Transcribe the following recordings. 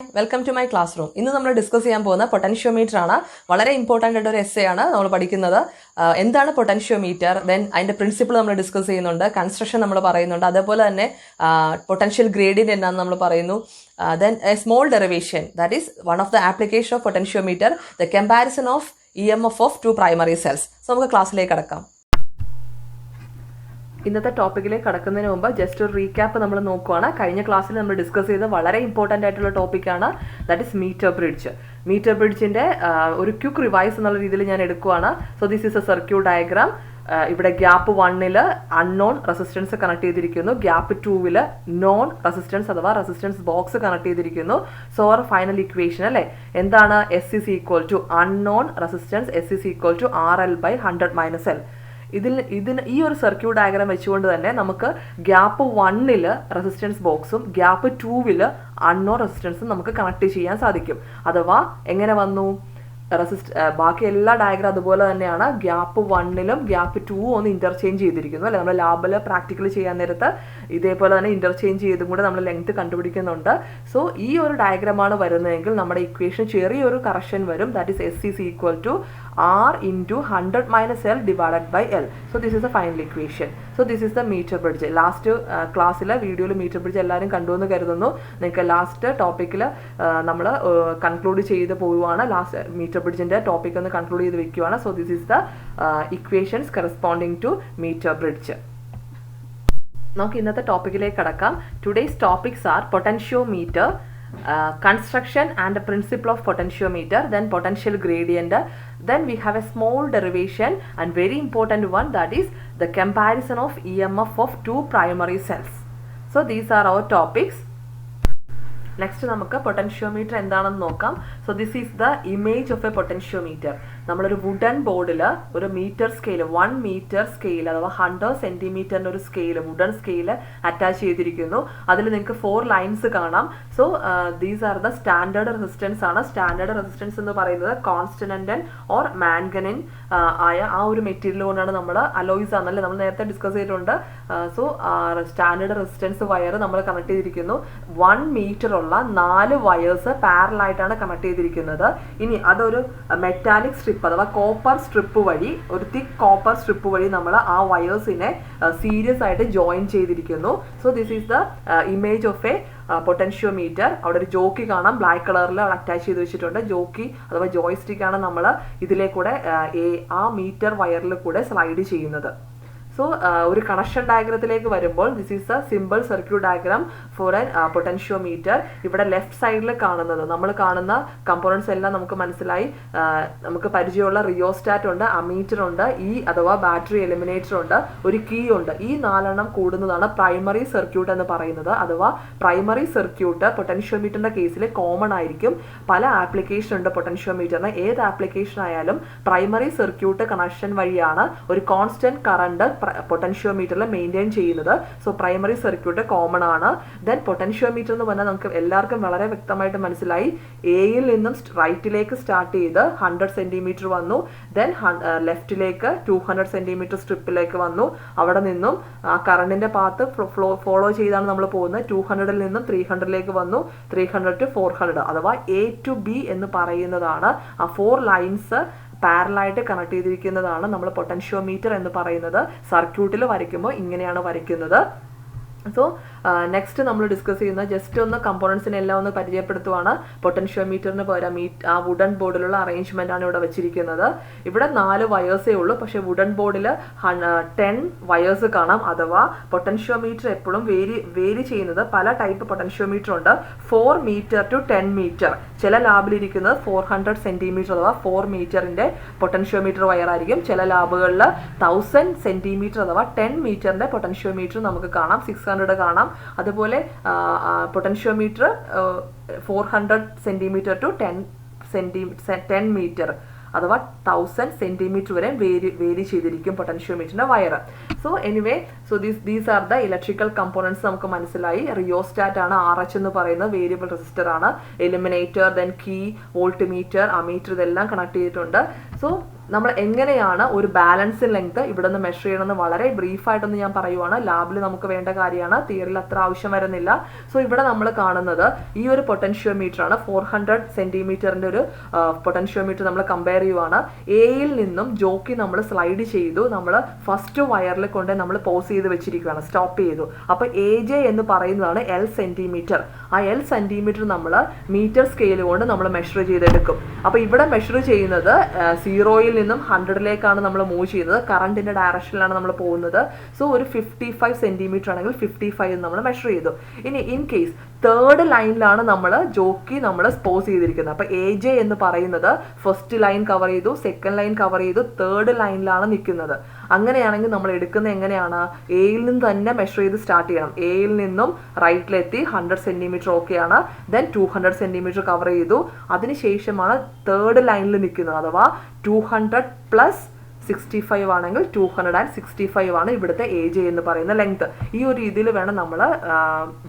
Welcome to my classroom. ഇന്ന് നമ്മൾ discuss ചെയ്യാൻ പോകുന്ന പൊട്ടൻഷ്യോമീറ്റർ ആണ്. വളരെ ഇമ്പോർട്ടൻ്റ് ആയിട്ട് ഒരു എസ്സേ ആണ് നമ്മൾ പഠിക്കുന്നത്. എന്താണ് പൊട്ടൻഷ്യോമീറ്റർ, ദെൻ അതിന്റെ പ്രിൻസിപ്പിൾ നമ്മൾ ഡിസ്കസ് ചെയ്യുന്നുണ്ട്, കൺസ്ട്രക്ഷൻ നമ്മൾ പറയുന്നുണ്ട്, അതേപോലെ തന്നെ പൊട്ടൻഷ്യൽ ഗ്രേഡിയന്റ് എന്താണെന്ന് നമ്മൾ പറയുന്നു. Then A small derivation, that is one of the application of potentiometer, the comparison of EMF of two primary cells. So നമുക്ക് ക്ലാസ്സിലേക്ക് കടക്കാം. ഇന്നത്തെ ടോപ്പിക്കിലേക്ക് കടക്കുന്നതിന് മുമ്പ് ജസ്റ്റ് ഒരു റീക്യാപ്പ് നമ്മൾ നോക്കുവാണ്. കഴിഞ്ഞ ക്ലാസ്സിൽ നമ്മൾ ഡിസ്കസ് ചെയ്ത വളരെ ഇമ്പോർട്ടൻ്റ് ആയിട്ടുള്ള ടോപ്പിക്കാണ്, that is metre bridge. Metre ബ്രിഡ്ജിന്റെ ഒരു ക്വിക്ക് റിവൈസ് എന്നുള്ള രീതിയിൽ ഞാൻ എടുക്കുവാണ്. So this is a circuit diagram. ഇവിടെ ഗ്യാപ്പ് 1 അൺനോൺ റെസിസ്റ്റൻസ് കണക്ട് ചെയ്തിരിക്കുന്നു, ഗ്യാപ്പ് 2 നോൺ റെസിസ്റ്റൻസ് അഥവാ റെസിസ്റ്റൻസ് ബോക്സ് കണക്ട് ചെയ്തിരിക്കുന്നു. സോ അവർ ഫൈനൽ ഇക്വേഷൻ അല്ലേ, എന്താണ്? S is equal to unknown resistance S is equal to RL/100 - L. ഇതിന് ഈ ഒരു circuit diagram വെച്ചുകൊണ്ട് തന്നെ നമുക്ക് ഗ്യാപ്പ് 1 റെസിസ്റ്റൻസ് ബോക്സും ഗ്യാപ്പ് 2 അൺനോൺ റെസിസ്റ്റൻസും നമുക്ക് കണക്ട് ചെയ്യാൻ സാധിക്കും. അഥവാ എങ്ങനെ വന്നു? ബാക്കി എല്ലാ ഡയഗ്രാം അതുപോലെ തന്നെയാണ്. ഗ്യാപ്പ് 1 ഗ്യാപ്പ് 2 ഒന്ന് ഇന്റർചേഞ്ച് ചെയ്തിരിക്കുന്നു അല്ലെ. നമ്മൾ ലാബിൽ പ്രാക്ടിക്കൽ ചെയ്യാൻ നേരത്ത് ഇതേപോലെ തന്നെ ഇന്റർചേഞ്ച് ചെയ്തും കൂടെ നമ്മൾ ലെങ്ത് കണ്ടുപിടിക്കുന്നുണ്ട്. സോ ഈ ഒരു ഡയഗ്രാമാണ് വരുന്നതെങ്കിൽ നമ്മുടെ ഇക്വേഷൻ ചെറിയൊരു കറക്ഷൻ വരും. That is S is equal to R into 100 - L divided by L. So this is the final equation. So this is the meter bridge. Last ക്ലാസ്സിലെ വീഡിയോയിൽ മീറ്റർ ബ്രിഡ്ജ് എല്ലാവരും കണ്ടു എന്ന് കരുതുന്നു. നിങ്ങൾക്ക് ലാസ്റ്റ് ടോപ്പിക്കിൽ നമ്മൾ കൺക്ലൂഡ് ചെയ്ത് പോവുകയാണ്. ലാസ്റ്റ് മീറ്റർ ബ്രിഡ്ജിന്റെ ടോപ്പിക് ഒന്ന് കൺക്ലൂഡ് ചെയ്ത് വെക്കുകയാണ്. So this is the equations corresponding to meter bridge. നമുക്ക് ഇന്നത്തെ ടോപ്പിക്കിലേക്ക് കടക്കാം. Today's topics are potentiometer, construction and the principle of potentiometer, then potential gradient, then we have a small derivation and very important one, that is the comparison of EMF of two primary cells. So these are our topics. Next നമുക്ക് potentiometer എന്താണെന്ന് നോക്കാം. So this is the image of a potentiometer. നമ്മളൊരു wooden ബോർഡിൽ ഒരു metre scale 1 metre scale അഥവാ 100 സെന്റിമീറ്ററിന്റെ ഒരു scale, wooden scale attach ചെയ്തിരിക്കുന്നു. അതിൽ നിങ്ങൾക്ക് 4 ലൈൻസ് കാണാം. So these are the standard resistance ആണ്. സ്റ്റാൻഡേർഡ് റെസിസ്റ്റൻസ് എന്ന് പറയുന്നത് കോൺസ്റ്റന്റൻ ഓർ മാംഗനിൻ ആയ ആ ഒരു മെറ്റീരിയൽ കൊണ്ടാണ് നമ്മൾ അലോയ്സ് ആണല്ലേ നമ്മൾ നേരത്തെ ഡിസ്കസ് ചെയ്തിട്ടുണ്ട്. സോ സ്റ്റാൻഡേർഡ് റെസിസ്റ്റൻസ് വയർ നമ്മൾ കണക്ട് ചെയ്തിരിക്കുന്നു. 1 മീറ്റർ 4 വയേഴ്സ് പാരലായിട്ടാണ് കണക്ട് ചെയ്തിരിക്കുന്നത്. ഇനി അതൊരു മെറ്റാലിക് സ്ട്രിപ്പ് അഥവാ കോപ്പർ സ്ട്രിപ്പ് വഴി, ഒരു തിക്ക് കോപ്പർ സ്ട്രിപ്പ് വഴി നമ്മൾ ആ വയേഴ്സിനെ സീരിയസ് ആയിട്ട് ജോയിൻ ചെയ്തിരിക്കുന്നു. So this is the image of a potentiometer. അവിടെ ഒരു ജോക്കി കാണാം, ബ്ലാക്ക് കളറിൽ അറ്റാച്ച് ചെയ്ത് വെച്ചിട്ടുണ്ട്. ജോക്കി അഥവാ ജോയ്സ്റ്റിക് ആണ് നമ്മൾ ഇതിലേക്കൂടെ ആ മീറ്റർ വയറിൽ കൂടെ സ്ലൈഡ് ചെയ്യുന്നത്. സോ ഒരു കണക്ഷൻ ഡയഗ്രത്തിലേക്ക് വരുമ്പോൾ this is A simple circuit diagram four N potentiometer. ഇവിടെ ലെഫ്റ്റ് സൈഡിൽ കാണുന്നത് നമ്മൾ കാണുന്ന കമ്പോണൻസ് എല്ലാം നമുക്ക് മനസ്സിലായി. നമുക്ക് പരിചയമുള്ള റിയോസ്റ്റാറ്റ് ഉണ്ട്, അമീറ്റർ ഉണ്ട്, അഥവാ ബാറ്ററി എലിമിനേറ്റർ ഉണ്ട്, ഒരു കീ ഉണ്ട്. ഈ 4 കൂടുന്നതാണ് പ്രൈമറി സർക്യൂട്ട് എന്ന് പറയുന്നത്. അഥവാ പ്രൈമറി സർക്യൂട്ട് പൊട്ടൻഷ്യോമീറ്ററിന്റെ കേസിൽ കോമൺ ആയിരിക്കും. പല ആപ്ലിക്കേഷൻ ഉണ്ട് പൊട്ടൻഷ്യോമീറ്ററിന്. ഏത് ആപ്ലിക്കേഷൻ ആയാലും പ്രൈമറി സർക്യൂട്ട് കണക്ഷൻ വഴിയാണ് ഒരു കോൺസ്റ്റന്റ് കറണ്ട് പൊട്ടൻഷ്യോമീറ്ററിൽ മെയിൻറ്റെയിൻ ചെയ്യുന്നത്. സോ പ്രൈമറി സർക്യൂട്ട് കോമൺ ആണ്. ദെൻ പൊട്ടൻഷ്യോമീറ്റർ എന്ന് പറഞ്ഞാൽ നമുക്ക് എല്ലാവർക്കും വളരെ വ്യക്തമായിട്ട് മനസ്സിലായി. എയിൽ നിന്നും റൈറ്റിലേക്ക് സ്റ്റാർട്ട് ചെയ്ത് 100 സെന്റിമീറ്റർ വന്നു. ദെൻ ലെഫ്റ്റിലേക്ക് 200 സെന്റിമീറ്റർ സ്ട്രിപ്പിലേക്ക് വന്നു. അവിടെ നിന്നും ആ കറണ്ടിന്റെ പാത്ത് ഫോളോ ചെയ്താണ് നമ്മൾ പോകുന്നത്. 200 നിന്നും 300 വന്നു, 300 to 400 അഥവാ A to B എന്ന് പറയുന്നതാണ്. ആ 4 ലൈൻസ് പാരലായിട്ട് കണക്ട് ചെയ്തിരിക്കുന്നതാണ് നമ്മൾ പൊട്ടൻഷ്യോമീറ്റർ എന്ന് പറയുന്നത്. സർക്യൂട്ടിൽ വരയ്ക്കുമ്പോൾ ഇങ്ങനെയാണ് വരയ്ക്കുന്നത്. സോ നെക്സ്റ്റ് നമ്മൾ ഡിസ്കസ് ചെയ്യുന്ന ജസ്റ്റ് ഒന്ന് കമ്പോണൻസിനെ എല്ലാം ഒന്ന് പരിചയപ്പെടുത്തുവാണ്. പൊട്ടൻഷ്യോമീറ്ററിന് പകരം ആ വുഡൻ ബോർഡിലുള്ള അറേഞ്ച്മെന്റ് ആണ് ഇവിടെ വെച്ചിരിക്കുന്നത്. ഇവിടെ 4 വയേഴ്സേ ഉള്ളൂ, പക്ഷേ വുഡൻ ബോർഡിൽ 10 വയേഴ്സ് കാണാം. അഥവാ പൊട്ടൻഷ്യോമീറ്റർ എപ്പോഴും വേരി ചെയ്യുന്നത്. പല ടൈപ്പ് പൊട്ടൻഷ്യോമീറ്റർ ഉണ്ട്. 4 മീറ്റർ to 10 മീറ്റർ. ചില ലാബിലിരിക്കുന്നത് 400 സെന്റിമീറ്റർ അഥവാ 4 മീറ്ററിന്റെ പൊട്ടൻഷ്യോമീറ്റർ വയർ ആയിരിക്കും. ചില ലാബുകളിൽ 1000 സെന്റിമീറ്റർ അഥവാ 10 മീറ്ററിന്റെ പൊട്ടൻഷ്യോമീറ്റർ നമുക്ക് കാണാം, 600 കാണാം. അതുപോലെ പൊട്ടൻഷ്യോമീറ്റർ 400 സെന്റിമീറ്റർ to 10 മീറ്റർ അഥവാ 1000 സെന്റിമീറ്റർ വരെ വേരി ചെയ്തിരിക്കും പൊട്ടൻഷ്യോമീറ്ററിന്റെ വയർ. So anyway, so these are the electrical components നമുക്ക് മനസ്സിലായി. റിയോസ്റ്റാറ്റ് ആണ്, RH എന്ന് പറയുന്നത് വേരിയബിൾ റെസിസ്റ്റർ ആണ്. Eliminator, then key, voltmeter, ammeter ഇതെല്ലാം കണക്ട് ചെയ്തിട്ടുണ്ട്. സോ നമ്മൾ എങ്ങനെയാണ് ഒരു ബാലൻസിങ് ലെങ്ത് ഇവിടെ നിന്ന് മെഷർ ചെയ്യണമെന്ന് വളരെ ബ്രീഫായിട്ടൊന്ന് ഞാൻ പറയുവാണ്. ലാബിൽ നമുക്ക് വേണ്ട കാര്യമാണ്, തിയറിയിൽ അത്ര ആവശ്യം വരുന്നില്ല. സോ ഇവിടെ നമ്മൾ കാണുന്നത് ഈ ഒരു പൊട്ടൻഷ്യോമീറ്റർ ആണ്. 400 സെന്റിമീറ്ററിന്റെ ഒരു പൊട്ടൻഷ്യോമീറ്റർ നമ്മൾ കമ്പയർ ചെയ്യുവാണ്. എയിൽ നിന്നും ജോക്കി നമ്മൾ സ്ലൈഡ് ചെയ്തു, നമ്മൾ ഫസ്റ്റ് വയറിൽ കൊണ്ട് നമ്മൾ പോസ് ചെയ്ത് വെച്ചിരിക്കുകയാണ്, സ്റ്റോപ്പ് ചെയ്തു. അപ്പൊ AJ എന്ന് പറയുന്നതാണ് L സെന്റിമീറ്റർ. ആ L സെന്റിമീറ്റർ നമ്മൾ മീറ്റർ സ്കെയിൽ കൊണ്ട് നമ്മൾ മെഷർ ചെയ്തെടുക്കും. അപ്പൊ ഇവിടെ മെഷർ ചെയ്യുന്നത് 0-യിൽ നിന്നും 100-ലേക്കാണ് നമ്മൾ മൂവ് ചെയ്യുന്നത്. കറണ്ടിന്റെ ഡയറക്ഷനിലാണ് നമ്മൾ പോകുന്നത്. സോ ഒരു 55 സെന്റിമീറ്റർ ആണെങ്കിൽ 55 നമ്മൾ മെഷർ ചെയ്തു. ഇനി ഇൻ കേസ് തേർഡ് ലൈനിലാണ് നമ്മൾ ജോക്കി നമ്മൾ സ്പോസ് ചെയ്തിരിക്കുന്നത്. അപ്പൊ AJ എന്ന് പറയുന്നത് ഫസ്റ്റ് ലൈൻ കവർ ചെയ്തു, സെക്കൻഡ് ലൈൻ കവർ ചെയ്തു, തേർഡ് ലൈനിലാണ് നിൽക്കുന്നത്. അങ്ങനെയാണെങ്കിൽ നമ്മൾ എടുക്കുന്നത് എങ്ങനെയാണ്? എയിൽ നിന്ന് തന്നെ മെഷർ ചെയ്ത് സ്റ്റാർട്ട് ചെയ്യണം. എയിൽ നിന്നും റൈറ്റിലെത്തി 100 സെന്റിമീറ്റർ ഓക്കെയാണ്, ദെൻ 200 സെന്റിമീറ്റർ കവർ ചെയ്തു. അതിനുശേഷമാണ് തേർഡ് ലൈനിൽ നിൽക്കുന്നത്. അഥവാ 200 പ്ലസ് 65 ആണെങ്കിൽ 265 ആണ് ഇവിടുത്തെ AJ എന്ന് പറയുന്ന ലെങ്ത്. ഈ ഒരു രീതിയിൽ വേണം നമ്മൾ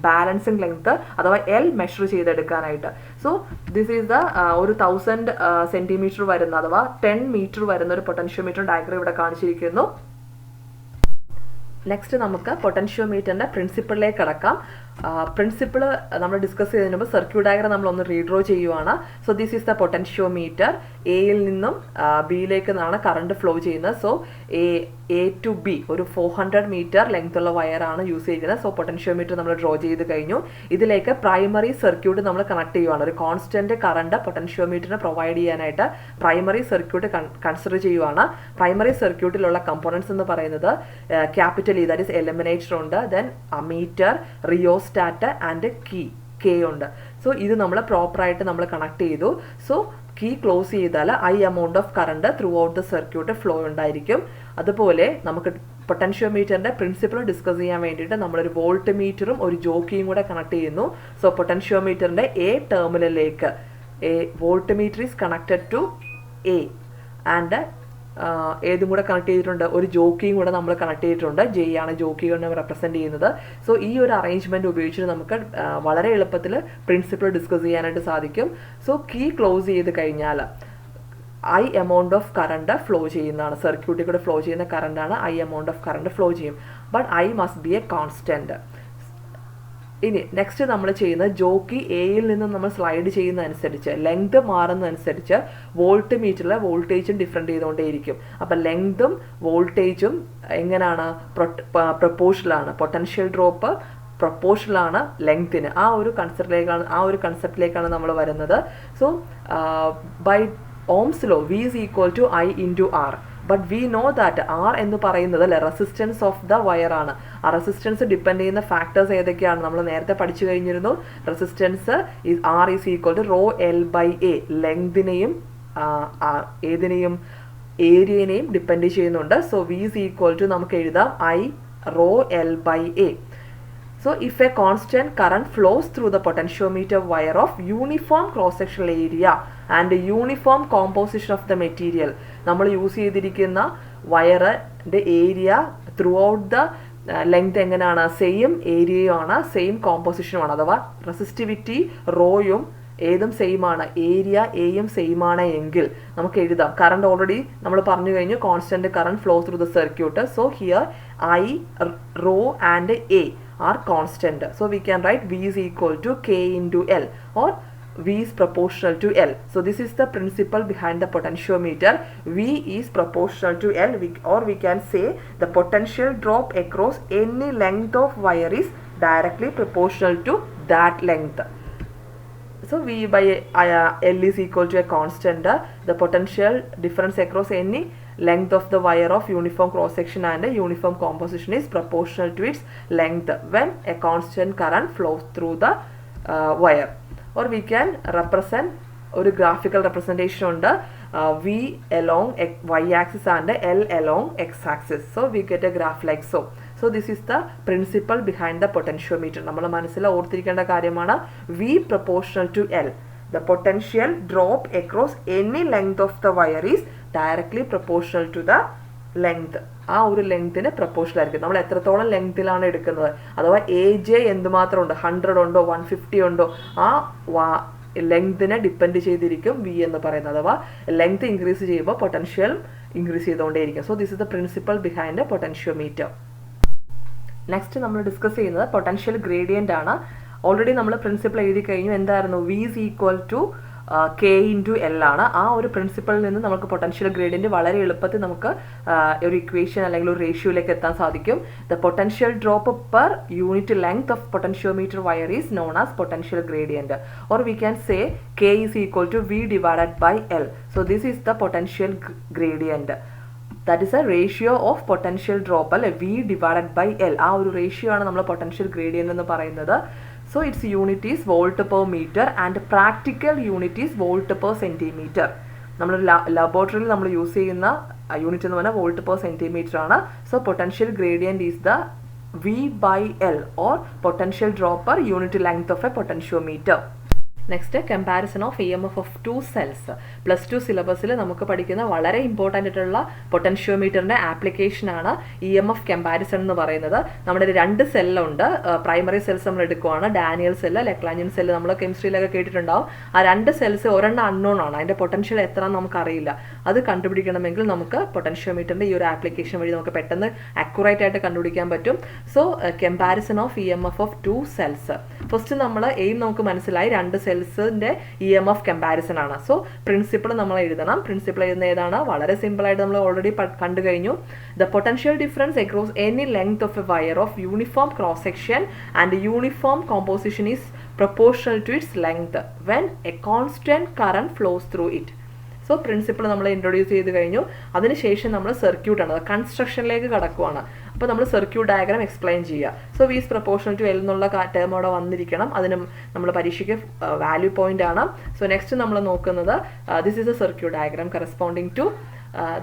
ബാലൻസിങ് ലെങ്ത് അഥവാ L മെഷർ ചെയ്തെടുക്കാനായിട്ട്. സോ ദിസ് ഈസ് ദ ഒരു 1000 സെന്റിമീറ്റർ വരുന്ന അഥവാ 10 മീറ്റർ വരുന്ന ഒരു പൊട്ടൻഷ്യോമീറ്റർ ഡയഗ്രം ഇവിടെ കാണിച്ചിരിക്കുന്നു. നെക്സ്റ്റ് നമുക്ക് പൊട്ടൻഷ്യോമീറ്ററിന്റെ പ്രിൻസിപ്പിളിലേക്ക് കടക്കാം. പ്രിൻസിപ്പിൾ നമ്മൾ ഡിസ്കസ് ചെയ്തതിന് മുമ്പ് സർക്യൂട്ട് ഡയഗ്രം നമ്മൾ ഒന്ന് റീഡ്രോ ചെയ്യുവാണ്. So this is the potentiometer. എയിൽ നിന്നും ബിയിലേക്ക് നിന്നാണ് കറണ്ട് ഫ്ലോ ചെയ്യുന്നത്. സോ A to B ഒരു 400 മീറ്റർ ലെങ്ത് ഉള്ള വയറാണ് യൂസ് ചെയ്യുന്നത്. സോ പൊട്ടൻഷ്യോമീറ്റർ നമ്മൾ ഡ്രോ ചെയ്ത് കഴിഞ്ഞു. ഇതിലേക്ക് പ്രൈമറി സർക്യൂട്ട് നമ്മൾ കണക്ട് ചെയ്യുവാണ്. ഒരു കോൺസ്റ്റന്റ് കറണ്ട് പൊട്ടൻഷ്യോമീറ്ററിന് പ്രൊവൈഡ് ചെയ്യാനായിട്ട് പ്രൈമറി സർക്യൂട്ട് കൺസിഡർ ചെയ്യുവാണ്. പ്രൈമറി സർക്യൂട്ടിലുള്ള കമ്പോണൻസ് എന്ന് പറയുന്നത് capital E, that is eliminator ഉണ്ട്, then ammeter, rheostat and key ഉണ്ട്. സോ ഇത് നമ്മൾ പ്രോപ്പറായിട്ട് നമ്മൾ കണക്ട് ചെയ്തു. സോ കീ ക്ലോസ് ചെയ്താൽ amount of current through out the circuit flow ഉണ്ടായിരിക്കും. അതുപോലെ നമുക്ക് പൊട്ടൻഷ്യോമീറ്ററിന്റെ പ്രിൻസിപ്പിൾ ഡിസ്കസ് ചെയ്യാൻ വേണ്ടിയിട്ട് നമ്മളൊരു വോൾട്ട് മീറ്ററും ഒരു ജോക്കിയും കൂടെ കണക്ട് ചെയ്യുന്നു. സോ പൊട്ടൻഷ്യോമീറ്ററിന്റെ A ടെർമിനലിലേക്ക് voltmeter is connected to A and ഏതും കൂടെ കണക്ട് ചെയ്തിട്ടുണ്ട്, ഒരു ജോക്കിയും കൂടെ നമ്മൾ കണക്ട് ചെയ്തിട്ടുണ്ട്. J ആണ് ജോക്കി കൊണ്ട് റെപ്രസെന്റ് ചെയ്യുന്നത്. സോ ഈ ഒരു അറേഞ്ച്മെന്റ് ഉപയോഗിച്ചിട്ട് നമുക്ക് വളരെ എളുപ്പത്തിൽ പ്രിൻസിപ്പിൾ ഡിസ്കസ് ചെയ്യാനായിട്ട് സാധിക്കും. സോ കീ ക്ലോസ് ചെയ്ത് കഴിഞ്ഞാൽ എമൗണ്ട് ഓഫ് കറണ്ട് ഫ്ലോ ചെയ്യുന്നതാണ്, സർക്യൂട്ടിൽ കൂടെ ഫ്ലോ ചെയ്യുന്ന കറണ്ടാണ് എമൗണ്ട് ഓഫ് കറണ്ട് ഫ്ലോ ചെയ്യും. But must be a constant. ഇനി നെക്സ്റ്റ് നമ്മൾ ചെയ്യുന്നത് ജോക്കി എയിൽ നിന്ന് നമ്മൾ സ്ലൈഡ് ചെയ്യുന്നതനുസരിച്ച് ലെങ്ത് മാറുന്നതനുസരിച്ച് വോൾട്ട് മീറ്ററിലെ വോൾട്ടേജും ഡിഫറെൻറ്റ് ചെയ്തുകൊണ്ടേയിരിക്കും. അപ്പം ലെങ്തും വോൾട്ടേജും എങ്ങനെയാണ്? പ്രൊപ്പോർഷനിലാണ്. പൊട്ടൻഷ്യൽ ഡ്രോപ്പ് പ്രൊപ്പോർഷനിലാണ് ലെങ്ത്തിന്. ആ ഒരു കൺസെപ്റ്റിലേക്കാണ് നമ്മൾ വരുന്നത്. So by Ohm's law V is equal to I into R. But we know that R എന്ന് പറയുന്നത് റെസിസ്റ്റൻസ് ഓഫ് ദ വയർ ആണ്. ആ റെസിസ്റ്റൻസ് ഡിപ്പെൻഡ് ചെയ്യുന്ന ഫാക്ടേഴ്സ് ഏതൊക്കെയാണ് നമ്മൾ നേരത്തെ പഠിച്ചു കഴിഞ്ഞിരുന്നു. Resistance R is equal to rho L by A. ലെങ്തിനെയും ഏതിനെയും ഏരിയനെയും ഡിപ്പെൻഡ് ചെയ്യുന്നുണ്ട്. So V is equal to നമുക്ക് എഴുതാം I rho L by A. So if a constant current flows through the potentiometer wire of uniform cross-sectional area and uniform composition of the material, നമ്മൾ use ചെയ്തിരിക്കുന്ന വയറിൻ്റെ area throughout the length എങ്ങനെയാണ്? Same ഏരിയയുമാണ്, same കോമ്പോസിഷനുമാണ്. അഥവാ resistivity റോയും ഏതും same ആണ്, area എയും സെയിം ആണ് എങ്കിൽ നമുക്ക് എഴുതാം. കറണ്ട് ഓൾറെഡി നമ്മൾ പറഞ്ഞു കഴിഞ്ഞു, constant current flow through the circuit. So here I rho and A are constant. So we can write V is equal to K into L, or V is proportional to L. So this is the principle behind the potentiometer. V is proportional to L, or we can say the potential drop across any length of wire is directly proportional to that length. So V by L is equal to a constant. The potential difference across any length of the wire of uniform cross section and a uniform composition is proportional to its length when a constant current flows through the wire. Or we can represent ഒരു graphical representation ഉണ്ട്. V along y axis and L along x axis. So we get a graph like so. So this is the principle behind the potentiometer. നമ്മൾ മനസ്സിൽ ഓർത്തിരിക്കേണ്ട കാര്യമാണ് V proportional to L. The potential drop across any length of the wire is directly proportional to the length. ആ ഒരു ലെങ്ത്തിന് proportional ആയിരിക്കും. നമ്മൾ എത്രത്തോളം ലെങ്ത്തിലാണ് എടുക്കുന്നത്, അഥവാ AJ എന്തുമാത്രം ഉണ്ട്, 100 ഉണ്ടോ 150 ഉണ്ടോ, ആ ലെങ്തിനെ ഡിപ്പെൻഡ് ചെയ്തിരിക്കും വി എന്ന് പറയുന്നത്. അഥവാ ലെങ്ത് ഇൻക്രീസ് ചെയ്യുമ്പോൾ പൊട്ടൻഷ്യൽ ഇൻക്രീസ് ചെയ്തുകൊണ്ടേയിരിക്കും. So this is the principle behind potentiometer. Next നമ്മൾ ഡിസ്കസ് ചെയ്യുന്നത് പൊട്ടൻഷ്യൽ ഗ്രേഡിയൻ്റ് ആണ്. ഓൾറെഡി നമ്മൾ പ്രിൻസിപ്പിൾ എഴുതി കഴിഞ്ഞു. എന്തായിരുന്നു? V is equal to K into L ആണ്. ആ ഒരു പ്രിൻസിപ്പിളിൽ നിന്ന് നമുക്ക് പൊട്ടൻഷ്യൽ ഗ്രേഡിയൻറ്റ് വളരെ എളുപ്പത്തിൽ നമുക്ക് ഒരു ഇക്വേഷൻ അല്ലെങ്കിൽ ഒരു റേഷ്യോയിലേക്ക് എത്താൻ സാധിക്കും. The potential drop per unit length of potentiometer wire is known as potential gradient, or we can say K is equal to V divided by L. So this is the potential gradient. That is a ratio of potential drop അല്ലെ, V divided by L. ആ ഒരു ratio ആണ് നമ്മൾ potential gradient എന്ന് പറയുന്നത്. So its unit is volt per meter and practical unit is volt per centimeter. നമ്മൾ ലബോറട്ടറിയിൽ നമ്മൾ യൂസ് ചെയ്യുന്ന യൂണിറ്റ് എന്ന് പറഞ്ഞാൽ വോൾട്ട് പെർ സെൻറ്റിമീറ്റർ ആണ്. So potential gradient is the V by L or potential drop per unit length of a potentiometer. Next comparison of E M F of 2 cells. +2 സിലബസിൽ നമുക്ക് പഠിക്കുന്ന വളരെ ഇമ്പോർട്ടൻ്റ് ആയിട്ടുള്ള പൊട്ടൻഷ്യോമീറ്ററിൻ്റെ ആപ്ലിക്കേഷനാണ് ഇ എം എഫ് കമ്പാരിസൺ എന്ന് പറയുന്നത്. നമ്മുടെ 2 സെല്ലുണ്ട്. പ്രൈമറി സെൽസ് നമ്മൾ എടുക്കുവാണ്. ഡാനിയൽ സെല്ല്, ലെക്ലാഞ്ചിയൻ സെല്ല് നമ്മൾ കെമിസ്ട്രിയിലൊക്കെ കേട്ടിട്ടുണ്ടാവും. ആ 2 സെൽസ് ഒരെണ്ണം അൺനോൺ ആണ്. അതിൻ്റെ പൊട്ടൻഷ്യൽ എത്രയെന്ന് നമുക്കറിയില്ല. അത് കണ്ടുപിടിക്കണമെങ്കിൽ നമുക്ക് പൊട്ടൻഷ്യോമീറ്ററിൻ്റെ ഈ ഒരു ആപ്ലിക്കേഷൻ വഴി നമുക്ക് പെട്ടെന്ന് അക്യുറേറ്റ് ആയിട്ട് കണ്ടുപിടിക്കാൻ പറ്റും. So comparison of E M F of 2 cells. First നമ്മൾ എയിം നമുക്ക് മനസ്സിലായി, 2 സെൽസിന്റെ ഇ എം എഫ് കമ്പാരിസൺ ആണ്. സോ പ്രിൻസിപ്പിൾ നമ്മൾ എഴുതണം. പ്രിൻസിപ്പിൾ എഴുതുന്ന ഏതാണ്? വളരെ സിമ്പിൾ ആയിട്ട് നമ്മൾ ഓൾറെഡി കണ്ടു കഴിഞ്ഞു. The potential difference across any length of a wire of uniform cross section and uniform composition is proportional to its length when a constant current flows through it. So principle നമ്മൾ introduce ചെയ്ത് കഴിഞ്ഞു. അതിനുശേഷം നമ്മൾ സർക്യൂട്ടാണ്, കൺസ്ട്രക്ഷനിലേക്ക് കടക്കുവാണ്. അപ്പോൾ നമ്മൾ സർക്യൂട്ട് ഡയഗ്രാം എക്സ്പ്ലെയിൻ ചെയ്യുക. So V is proportional to L എന്നുള്ള ടേം അവിടെ വന്നിരിക്കണം. അതിനും നമ്മൾ പരീക്ഷയ്ക്ക് വാല്യൂ പോയിന്റ് ആണ്. സോ നെക്സ്റ്റ് നമ്മൾ നോക്കുന്നത് this is a circuit diagram corresponding to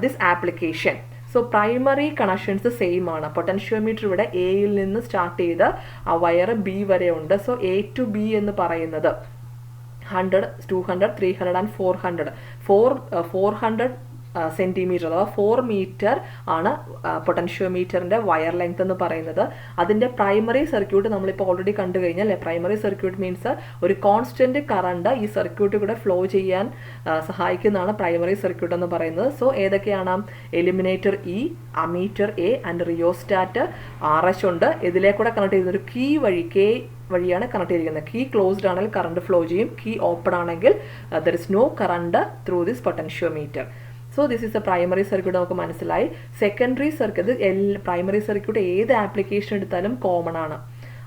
this application. So primary connections same ആണ്. പൊട്ടൻഷ്യോമീറ്റർ ഇവിടെ എയിൽ നിന്ന് സ്റ്റാർട്ട് ചെയ്ത് ആ വയർ ബി വരെ ഉണ്ട്. സോ എ ടു ബി എന്ന് പറയുന്നത് 100, 200, 300 and 400. 400 സെൻറ്റിമീറ്റർ അഥവാ 4 മീറ്റർ ആണ് പൊട്ടൻഷ്യോമീറ്ററിൻ്റെ വയർ ലെങ്ത് എന്ന് പറയുന്നത്. അതിൻ്റെ പ്രൈമറി സർക്യൂട്ട് നമ്മളിപ്പോൾ ഓൾറെഡി കണ്ടു കഴിഞ്ഞാൽ പ്രൈമറി സർക്യൂട്ട് മീൻസ് ഒരു കോൺസ്റ്റൻറ്റ് കറണ്ട് ഈ സർക്യൂട്ട് കൂടെ ഫ്ലോ ചെയ്യാൻ സഹായിക്കുന്നതാണ് പ്രൈമറി സർക്യൂട്ട് എന്ന് പറയുന്നത്. സോ ഏതൊക്കെയാണ്? Eliminator E, ammeter A and rheostat RH ഉണ്ട്. ഇതിലേക്കൂടെ കണക്ട് ചെയ്യുന്ന ഒരു കീ വഴി കെ വഴിയാണ് കണക്ട് ചെയ്തിരിക്കുന്നത്. കീ ക്ലോസ്ഡ് ആണെങ്കിൽ കറണ്ട് ഫ്ലോ ചെയ്യും. കീ ഓപ്പൺ ആണെങ്കിൽ there is no current through this potentiometer. So this is a primary circuit നമുക്ക് മനസ്സിലായി. സെക്കൻഡറി സർക്യൂട്ട്, പ്രൈമറി സർക്യൂട്ട് ഏത് ആപ്ലിക്കേഷൻ എടുത്താലും കോമൺ ആണ്.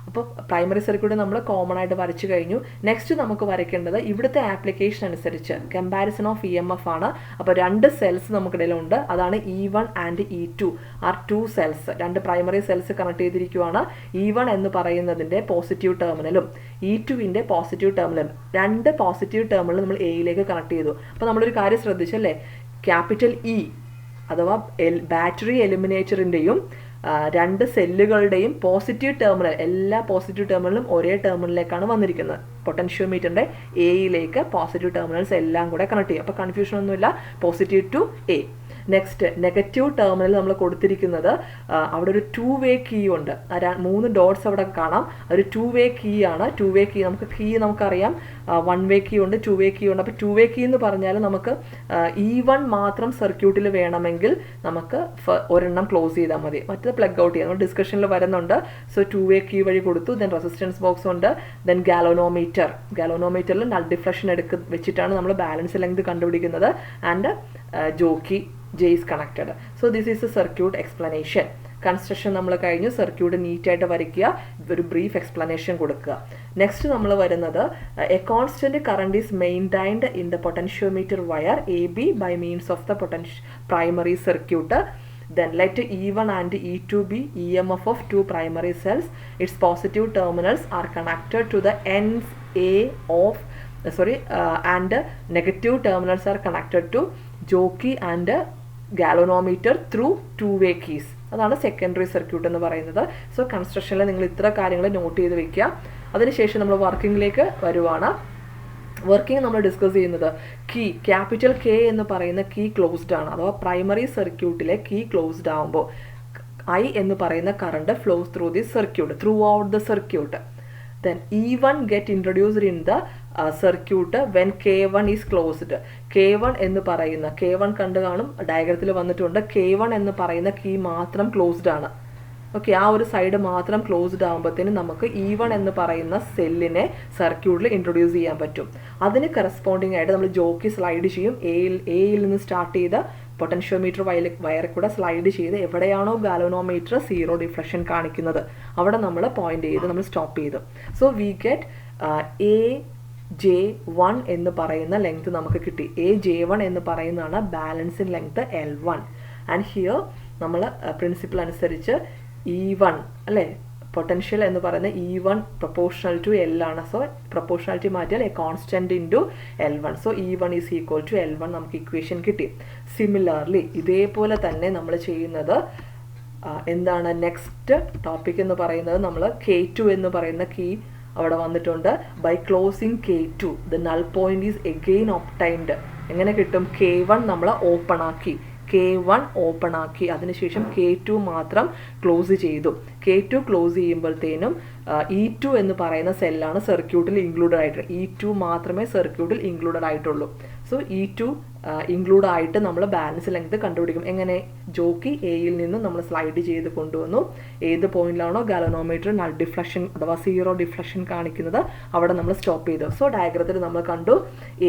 അപ്പോൾ പ്രൈമറി സർക്യൂട്ട് നമ്മൾ കോമൺ ആയിട്ട് വരച്ചു കഴിഞ്ഞു. നെക്സ്റ്റ് നമുക്ക് വരയ്ക്കേണ്ടത് ഇവിടുത്തെ ആപ്ലിക്കേഷൻ അനുസരിച്ച് comparison of E M F ആണ്. അപ്പോൾ 2 സെൽസ് നമുക്കിടയിലുണ്ട്. അതാണ് E1 and E2 are 2 cells. 2 primary cells connect ചെയ്തിരിക്കുകയാണ്. E1 എന്ന് പറയുന്നതിൻ്റെ പോസിറ്റീവ് ടെർമിനലും E2വിൻ്റെ പോസിറ്റീവ് ടെർമിനലും 2 പോസിറ്റീവ് ടെർമിനൽ നമ്മൾ എയിലേക്ക് കണക്ട് ചെയ്തു. അപ്പോൾ നമ്മളൊരു കാര്യം ശ്രദ്ധിച്ചല്ലേ, ക്യാപിറ്റൽ ഇ അഥവാ ബാറ്ററി എലിമിനേറ്ററിൻ്റെയും 2 സെല്ലുകളുടെയും പോസിറ്റീവ് ടെർമിനൽ, എല്ലാ പോസിറ്റീവ് ടെർമിനലും ഒരേ ടെർമിനലിലേക്കാണ് വന്നിരിക്കുന്നത്. പൊട്ടൻഷ്യോമീറ്ററിൻ്റെ എയിലേക്ക് പോസിറ്റീവ് ടെർമിനൽസ് എല്ലാം കൂടെ കണക്ട് ചെയ്യും. അപ്പോൾ കൺഫ്യൂഷൻ ഒന്നുമില്ല, positive to A. Next negative terminal നമ്മൾ കൊടുത്തിരിക്കുന്നത് അവിടെ ഒരു 2 വേ കീ ഉണ്ട്. 3 ഡോട്ട്സ് അവിടെ കാണാം. ഒരു 2 വേ കീ ആണ്. 2 വേ കീ നമുക്കറിയാം 1 വേ കീ ഉണ്ട്, 2 വേ കീ ഉണ്ട്. അപ്പോൾ 2 വേ കീ എന്ന് പറഞ്ഞാൽ നമുക്ക് E1 മാത്രം സർക്യൂട്ടിൽ വേണമെങ്കിൽ നമുക്ക് ഒരെണ്ണം ക്ലോസ് ചെയ്താൽ മതി, മറ്റേത് പ്ലഗ് ഔട്ട് ചെയ്യാം. നമ്മൾ ഡിസ്കഷനിൽ വരുന്നുണ്ട്. സോ 2 വേ കീ വഴി കൊടുത്തു. ദെൻ റെസിസ്റ്റൻസ് ബോക്സ് ഉണ്ട്. ദെൻ ഗാലോനോമീറ്ററിൽ നൾ ഡിഫ്ലക്ഷൻ വെച്ചിട്ടാണ് നമ്മൾ ബാലൻസ് ലെങ്ത് കണ്ടുപിടിക്കുന്നത്. And jockey J is connected. So this is a circuit explanation. Construction നമ്മൾ കഴിഞ്ഞു. സർക്യൂട്ട് നീറ്റായിട്ട് വരയ്ക്കുക, ഒരു ബ്രീഫ് എക്സ്പ്ലനേഷൻ കൊടുക്കുക. നെക്സ്റ്റ് നമ്മൾ വരുന്നത് a constant current is maintained in the potentiometer wire AB by means of the primary circuit. Then let E1 and E2 be EMF of 2 primary cells. Its positive terminals are connected to the ends A of and negative terminals are connected to jockey and galvanometer through 2 way keys. അതാണ് secondary circuit എന്ന് പറയുന്നത്. So കൺസ്ട്രക്ഷനിൽ നിങ്ങൾ ഇത്ര കാര്യങ്ങൾ not ചെയ്ത് വെക്കുക. അതിനുശേഷം നമ്മൾ വർക്കിങ്ങിലേക്ക് വരുവാണ്. വർക്കിംഗ് നമ്മൾ ഡിസ്കസ് ചെയ്യുന്നത് കീ, ക്യാപിറ്റൽ K എന്ന് പറയുന്ന കീ ക്ലോസ്ഡ് ആണ്. അഥവാ പ്രൈമറി സർക്യൂട്ടിലെ കീ ക്ലോസ്ഡ് ആകുമ്പോൾ I എന്ന് പറയുന്ന current flows through the circuit, throughout the circuit. Then E1 get introduced in the circuit when K1 is closed. K1 എന്ന് പറയുന്ന K1 കണ്ടു കാണും, ഡയഗ്രത്തിൽ വന്നിട്ടുണ്ട്. K1 എന്ന് പറയുന്ന കീ മാത്രം ക്ലോസ്ഡ് ആണ്. ഓക്കെ, ആ ഒരു സൈഡ് മാത്രം ക്ലോസ്ഡ് ആകുമ്പോഴത്തേനും നമുക്ക് E1 എന്ന് പറയുന്ന സെല്ലിനെ സർക്യൂട്ടിൽ ഇൻട്രൊഡ്യൂസ് ചെയ്യാൻ പറ്റും. അതിന് കറസ്പോണ്ടിങ് ആയിട്ട് നമ്മൾ ജോക്കി സ്ലൈഡ് ചെയ്യും. എയിൽ നിന്ന് സ്റ്റാർട്ട് ചെയ്ത് പൊട്ടൻഷ്യോമീറ്റർ വയറിൽ കൂടെ സ്ലൈഡ് ചെയ്ത് എവിടെയാണോ ഗാലോനോമീറ്റർ സീറോ ഡിഫ്ലക്ഷൻ കാണിക്കുന്നത് അവിടെ നമ്മൾ പോയിന്റ് ചെയ്ത് നമ്മൾ സ്റ്റോപ്പ് ചെയ്തു. സോ വി ഗെറ്റ് AJ1 എന്ന് പറയുന്ന ലെങ്ത് നമുക്ക് കിട്ടി. AJ1 എന്ന് പറയുന്നതാണ് balancing length L1. And here നമ്മൾ പ്രിൻസിപ്പിൾ അനുസരിച്ച് E1 അല്ലേ, പൊട്ടൻഷ്യൽ എന്ന് പറയുന്നത് E1 പ്രൊപ്പോർഷണൽ ടു L ആണ്. സോ പ്രൊപ്പോർഷണാലിറ്റി മാറ്റിയാൽ a constant into L1. So E1 is equal to L1 നമുക്ക് ഇക്വേഷൻ കിട്ടി. സിമിലർലി ഇതേപോലെ തന്നെ നമ്മൾ ചെയ്യുന്നത് എന്താണ്, നെക്സ്റ്റ് ടോപ്പിക് എന്ന് പറയുന്നത് നമ്മൾ K2 എന്ന് പറയുന്ന കീ അവിടെ വന്നിട്ടുണ്ട്. By closing K2 the null point is again obtained. എങ്ങനെ കിട്ടും? K1 നമ്മൾ ഓപ്പൺ ആക്കി, K1 ഓപ്പൺ ആക്കി, അതിനുശേഷം K2 മാത്രം ക്ലോസ് ചെയ്തു. K2 ക്ലോസ് ചെയ്യുമ്പോഴത്തേനും E2 എന്ന് പറയുന്ന സെല്ലാണ് സർക്യൂട്ടിൽ ഇൻക്ലൂഡഡ് ആയിട്ട്. E2 മാത്രമേ സർക്യൂട്ടിൽ ഇൻക്ലൂഡഡ് ആയിട്ടുള്ളൂ. സോ E2 ഇൻക്ലൂഡ് ആയിട്ട് നമ്മൾ ബാലൻസ് ലെങ്ത് കണ്ടുപിടിക്കും. എങ്ങനെ? ജോക്കി എയിൽ നിന്ന് നമ്മൾ സ്ലൈഡ് ചെയ്ത് കൊണ്ടുവന്നു. ഏത് പോയിന്റിലാണോ ഗാലോനോമീറ്റർ നൾ ഡിഫ്ലക്ഷൻ അഥവാ സീറോ ഡിഫ്ലക്ഷൻ കാണിക്കുന്നത് അവിടെ നമ്മൾ സ്റ്റോപ്പ് ചെയ്തു. സോ ഡയഗ്രത്തിൽ നമ്മൾ കണ്ടു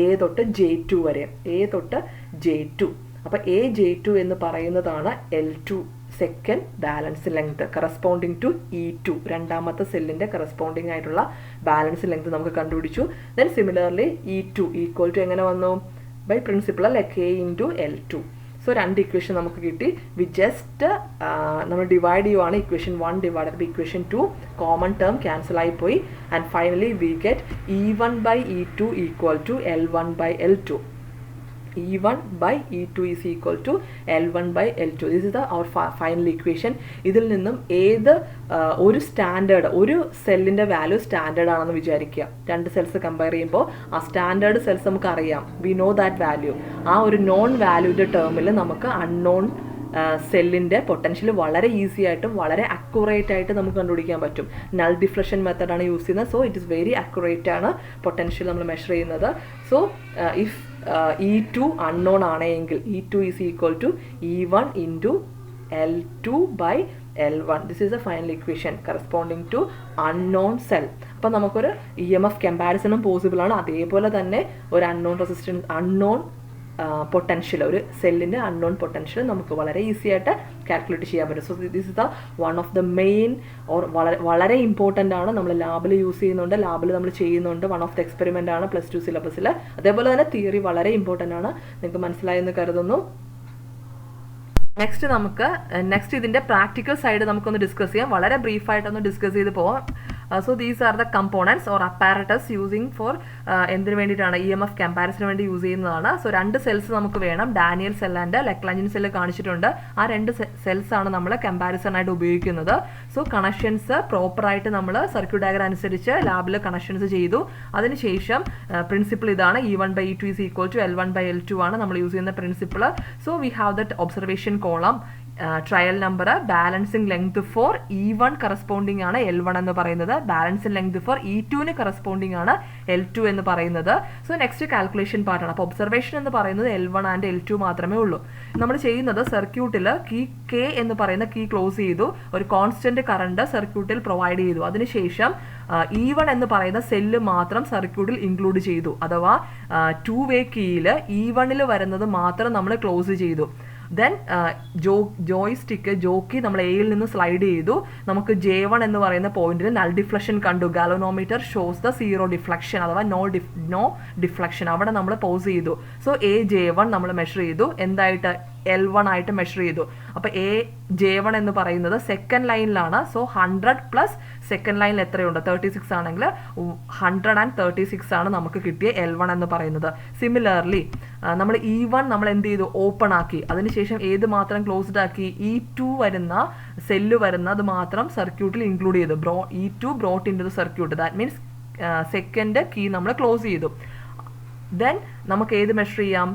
A തൊട്ട് J2 വരെ, A തൊട്ട് J2. അപ്പോൾ AJ2 എന്ന് പറയുന്നതാണ് L2 second balance length corresponding to E2, രണ്ടാമത്തെ സെല്ലിൻ്റെ കറസ്പോണ്ടിങ് ആയിട്ടുള്ള ബാലൻസ് ലെങ്ത് നമുക്ക് കണ്ടുപിടിച്ചു. Then similarly E2 equal to എങ്ങനെ വന്നു? ബൈ പ്രിൻസിപ്പിൾ അല്ലെ, K ഇൻറ്റു L2. സോ രണ്ട് ഇക്വേഷൻ നമുക്ക് കിട്ടി. വി ജസ്റ്റ് നമ്മൾ ഡിവൈഡ് ചെയ്യുവാണ്. Equation 1 divide by equation 2, common term cancel ആയി പോയി. And finally we get E1 by E2 equal to L1 by L2. E1 by E2 is equal to L1 by L2. This is our final equation. ഇതിൽ നിന്നും ഏത് ഒരു standard, ഒരു സെല്ലിൻ്റെ value standard ആണെന്ന് വിചാരിക്കുക. രണ്ട് സെൽസ് കമ്പയർ ചെയ്യുമ്പോൾ ആ സ്റ്റാൻഡേർഡ് സെൽസ് നമുക്ക് അറിയാം, വി നോ ദാറ്റ് വാല്യൂ. ആ ഒരു നോൺ വാല്യൂൻ്റെ ടേമിൽ നമുക്ക് അൺനോൺ സെല്ലിൻ്റെ പൊട്ടൻഷ്യൽ വളരെ ഈസി ആയിട്ടും വളരെ അക്യുറേറ്റ് ആയിട്ട് നമുക്ക് കണ്ടുപിടിക്കാൻ പറ്റും. നൾ ഡിഫ്ലക്ഷൻ മെത്തഡാണ് യൂസ് ചെയ്യുന്നത്. So it is very accurate ആണ് പൊട്ടൻഷ്യൽ നമ്മൾ മെഷർ ചെയ്യുന്നത്. സോ ഇഫ് E2 അൺനോൺ ആണെങ്കിൽ E2 is equal to E1 into L2 by L1. This is a final equation corresponding to unknown cell. അപ്പം നമുക്കൊരു EMF കമ്പാരിസണും possible ആണ്. അതേപോലെ തന്നെ ഒരു അൺനോൺ റെസിസ്റ്റൻസ്, അൺനോൺ പൊട്ടൻഷ്യൽ, ഒരു സെല്ലിൻ്റെ അൺനോൺ പൊട്ടൻഷ്യൽ നമുക്ക് വളരെ ഈസി ആയിട്ട് കാൽക്കുലേറ്റ് ചെയ്യാൻ പറ്റും. So this is the one of the main or വളരെ ഇമ്പോർട്ടൻ്റ് ആണ്. നമ്മൾ ലാബിൽ യൂസ് ചെയ്യുന്നുണ്ട്, ലാബിൽ നമ്മൾ ചെയ്യുന്നുണ്ട്. വൺ ഓഫ് ദ എക്സ്പെരിമെൻ്റ് ആണ് +2 സിലബസിൽ. അതേപോലെ തന്നെ തിയറി വളരെ ഇമ്പോർട്ടൻ്റ് ആണ്. നിങ്ങൾക്ക് മനസ്സിലായെന്ന് കരുതുന്നു. നെക്സ്റ്റ് ഇതിൻ്റെ പ്രാക്ടിക്കൽ സൈഡ് നമുക്കൊന്ന് ഡിസ്കസ് ചെയ്യാം. വളരെ ബ്രീഫായിട്ടൊന്ന് ഡിസ്കസ് ചെയ്ത് പോവാം. So these are the components or apparatus using for എന്തിനു വേണ്ടിയിട്ടാണ് EMF കമ്പാരിസന് വേണ്ടി യൂസ് ചെയ്യുന്നതാണ്. സോ രണ്ട് സെൽസ് നമുക്ക് വേണം, ഡാനിയൽ സെൽ ആൻഡ് ലെക്ലാഞ്ചിൻ സെല്ല് കാണിച്ചിട്ടുണ്ട്. ആ രണ്ട് സെൽസ് ആണ് നമ്മൾ കമ്പാരിസൺ ആയിട്ട് ഉപയോഗിക്കുന്നത്. സോ കണക്ഷൻസ് പ്രോപ്പറായിട്ട് നമ്മൾ സർക്യൂട്ട് ഡയഗ്രം അനുസരിച്ച് ലാബിൽ കണക്ഷൻസ് ചെയ്തു. അതിനുശേഷം പ്രിൻസിപ്പിൾ ഇതാണ്, E1 by E2 is equal to L1 by L2 ആണ് നമ്മൾ യൂസ് ചെയ്യുന്ന principle. So we have that observation column, trial number, balancing length for E1 corresponding ആണ് L1 എന്ന് പറയുന്നത്, balancing length four E2 corresponding ആണ് L2 എന്ന് പറയുന്നത്. So next calculation പാർട്ടാണ്. അപ്പോൾ ഒബ്സർവേഷൻ എന്ന് പറയുന്നത് L1 ആൻഡ് L2 മാത്രമേ ഉള്ളൂ. നമ്മൾ ചെയ്യുന്നത് സർക്യൂട്ടിൽ കീ K എന്ന് പറയുന്ന കീ ക്ലോസ് ചെയ്തു, ഒരു കോൺസ്റ്റന്റ് കറണ്ട് സർക്യൂട്ടിൽ പ്രൊവൈഡ് ചെയ്തു. അതിനുശേഷം E1 എന്ന് പറയുന്ന സെല്ല് മാത്രം സർക്യൂട്ടിൽ ഇൻക്ലൂഡ് ചെയ്തു. അഥവാ 2-വേ കീയിൽ E1 വരുന്നത് മാത്രം നമ്മൾ ക്ലോസ് ചെയ്തു. ദെൻ ജോക്കി നമ്മൾ എയിൽ നിന്ന് സ്ലൈഡ് ചെയ്തു. നമുക്ക് J1 എന്ന് പറയുന്ന പോയിന്റിൽ നൾ ഡിഫ്ലക്ഷൻ കണ്ടു. ഗാലോനോമീറ്റർ ഷോസ് ദ സീറോ ഡിഫ്ലക്ഷൻ അഥവാ നോ ഡിഫ്ലക്ഷൻ. അവിടെ നമ്മൾ പോസ് ചെയ്തു. സോ AJ1 നമ്മൾ മെഷർ ചെയ്തു. എന്തായിട്ട്? L1 ആയിട്ട് മെഷർ ചെയ്തു. അപ്പോൾ AJ1 എന്ന് പറയുന്നത് സെക്കൻഡ് ലൈനിലാണ്. സോ 100 പ്ലസ് സെക്കൻഡ് ലൈനിൽ എത്രയുണ്ട്? 36 ആണെങ്കിൽ 136 ആണ് നമുക്ക് കിട്ടിയ L1 എന്ന് പറയുന്നത്. സിമിലർലി നമ്മൾ E1 നമ്മൾ എന്ത് ചെയ്തു? ഓപ്പൺ ആക്കി. അതിനുശേഷം ഏത് മാത്രം ക്ലോസ്ഡ് ആക്കി? E2 വരുന്ന സെല്ല് വരുന്നത് മാത്രം സർക്യൂട്ടിൽ ഇൻക്ലൂഡ് ചെയ്തു. E2 brought into the circuit. That means second key നമ്മൾ ക്ലോസ് ചെയ്തു. ദെൻ നമുക്ക് ഏത് മെഷർ ചെയ്യാം?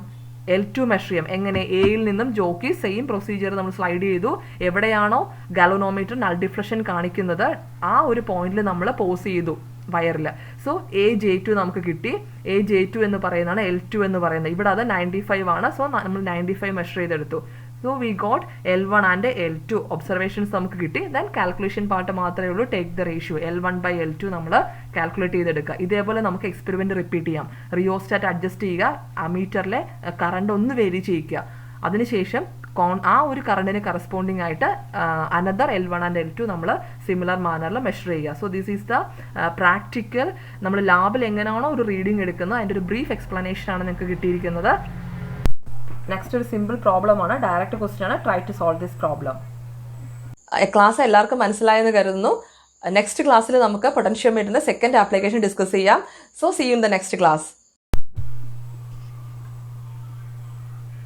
L2 മെഷർ ചെയ്യാം. എങ്ങനെ? എയിൽ നിന്നും ജോക്കി സെയിം പ്രൊസീജിയർ നമ്മൾ സ്ലൈഡ് ചെയ്തു. എവിടെയാണോ ഗാലോനോമീറ്റർ നൾ ഡിഫ്ലക്ഷൻ കാണിക്കുന്നത് ആ ഒരു പോയിന്റിൽ നമ്മൾ പോസ് ചെയ്തു. വയറിൽ. സോ AJ2 നമുക്ക് കിട്ടി. AJ2 എന്ന് പറയുന്നതാണ് L2 എന്ന് പറയുന്നത്. ഇവിടെ അത് 95 ആണ്. സോ നമ്മൾ 95 മെഷർ ചെയ്തെടുത്തു. So we got L1 and L2 observations നമുക്ക് കിട്ടി. ദെൻ കാൽക്കുലേഷൻ പാർട്ട് മാത്രമേ ഉള്ളൂ. ടേക്ക് ദ റേഷ്യോ L1/L2 നമ്മൾ കാൽക്കുലേറ്റ് ചെയ്തെടുക്കുക. ഇതേപോലെ നമുക്ക് എക്സ്പെരിമെന്റ് റിപ്പീറ്റ് ചെയ്യാം. റിയോസ്റ്റാറ്റ് അഡ്ജസ്റ്റ് ചെയ്യുക, മീറ്ററിലെ കറണ്ട് ഒന്ന് വേരി ചെയ്യിക്കുക. അതിനുശേഷം ആ ഒരു കറണ്ടിന് കറസ്പോണ്ടിങ് ആയിട്ട് അനദർ L1 ആൻഡ് L2 നമ്മൾ സിമിലർ മാനറിൽ മെഷർ ചെയ്യുക. So this is the practical. നമ്മൾ ലാബിൽ എങ്ങനെയാണോ ഒരു റീഡിംഗ് എടുക്കുന്നത് അതിൻ്റെ ഒരു ബ്രീഫ് എക്സ്പ്ലനേഷൻ ആണ് നിങ്ങൾക്ക് കിട്ടിയിരിക്കുന്നത്. നെക്സ്റ്റ് ഒരു സിമ്പിൾ പ്രോബ്ലം ആണ്, ഡയറക്റ്റ് ക്വസ്റ്റ്യൻ ആണ്. Try to solve this problem. Class എല്ലാവർക്കും മനസ്സിലായെന്ന് കരുതുന്നു. നെക്സ്റ്റ് ക്ലാസ്സിൽ നമുക്ക് പൊട്ടൻഷ്യോമീറ്ററിന്റെ സെക്കൻഡ് ആപ്ലിക്കേഷൻ ഡിസ്കസ് ചെയ്യാം. So see you in the next class.